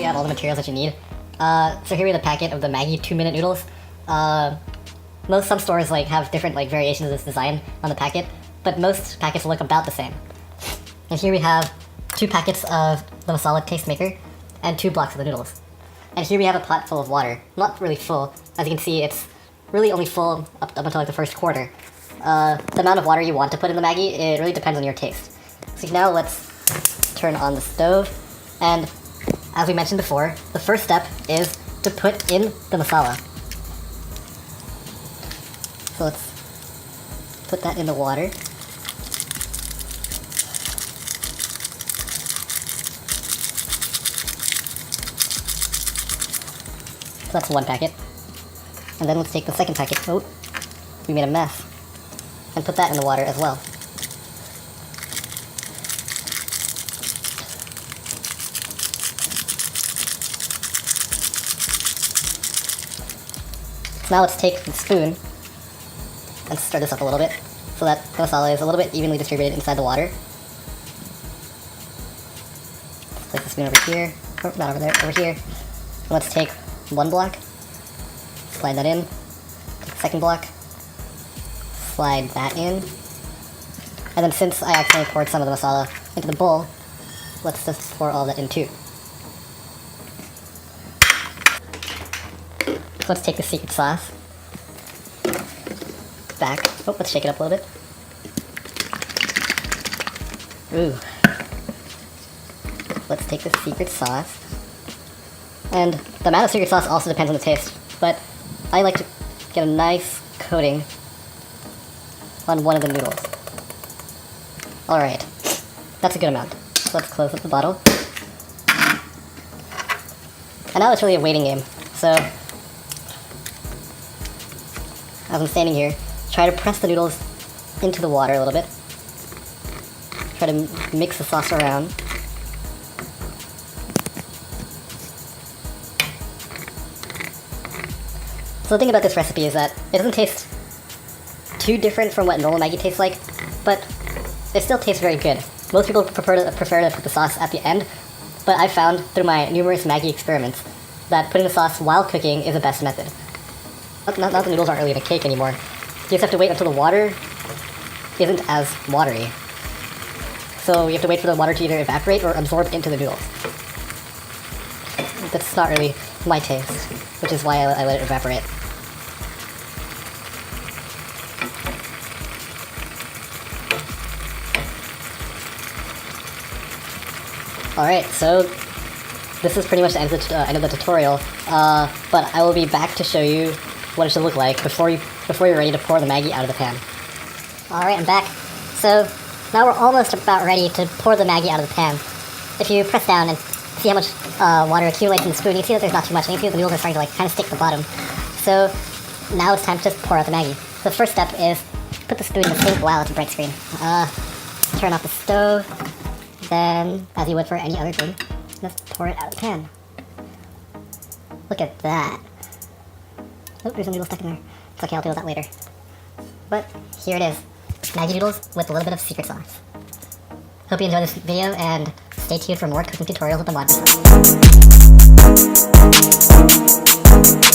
basically out all the materials that you need. So here we have a packet of the Maggi 2-minute noodles. Some stores have different variations of this design on the packet, but most packets look about the same. And here we have 2 packets of the masala taste maker and 2 blocks of the noodles. And here we have a pot full of water. Not really full. As you can see, it's really only full up until the first quarter. The amount of water you want to put in the Maggi, it really depends on your taste. So now let's turn on the stove. And as we mentioned before, the first step is to put in the masala. So let's put that in the water. So that's 1 packet. And then let's take the second packet. Oh, we made a mess. And put that in the water as well. So now let's take the spoon and stir this up a little bit so that the masala is a little bit evenly distributed inside the water. Let's place the spoon over here, or not over there, over here. And let's take 1 block, slide that in, take the second block, slide that in, and then since I accidentally poured some of the masala into the bowl, let's just pour all that in too. So let's take the secret sauce back. Oh, let's shake it up a little bit. Ooh. Let's take the secret sauce. And the amount of secret sauce also depends on the taste, but I like to get a nice coating on one of the noodles. Alright, that's a good amount. So let's close up the bottle. And now it's really a waiting game. So, as I'm standing here, try to press the noodles into the water a little bit. Try to mix the sauce around. So the thing about this recipe is that it doesn't taste too different from what normal Maggi tastes like, but it still tastes very good. Most people prefer to put the sauce at the end, but I've found through my numerous Maggi experiments that putting the sauce while cooking is the best method. Now the noodles aren't really in a cake anymore. You just have to wait until the water isn't as watery. So you have to wait for the water to either evaporate or absorb into the noodles. That's not really my taste, which is why I let it evaporate. Alright, so this is pretty much the end of the tutorial, but I will be back to show you what it should look like before you're ready to pour the Maggi out of the pan. Alright, I'm back. So now we're almost about ready to pour the Maggi out of the pan. If you press down and see how much water accumulates in the spoon, you can see that there's not too much, and you can see that the noodles are starting to kind of stick to the bottom. So now it's time to just pour out the Maggi. So the first step is put the spoon in the sink. Wow, that's a bright screen. Turn off the stove, then, as you would for any other thing, just pour it out of the pan. Look at that. Oh, there's a noodle stuck in there. It's okay, I'll deal with that later. But here it is. Maggi noodles with a little bit of secret sauce. Hope you enjoyed this video, and stay tuned for more cooking tutorials with Aman Prasad.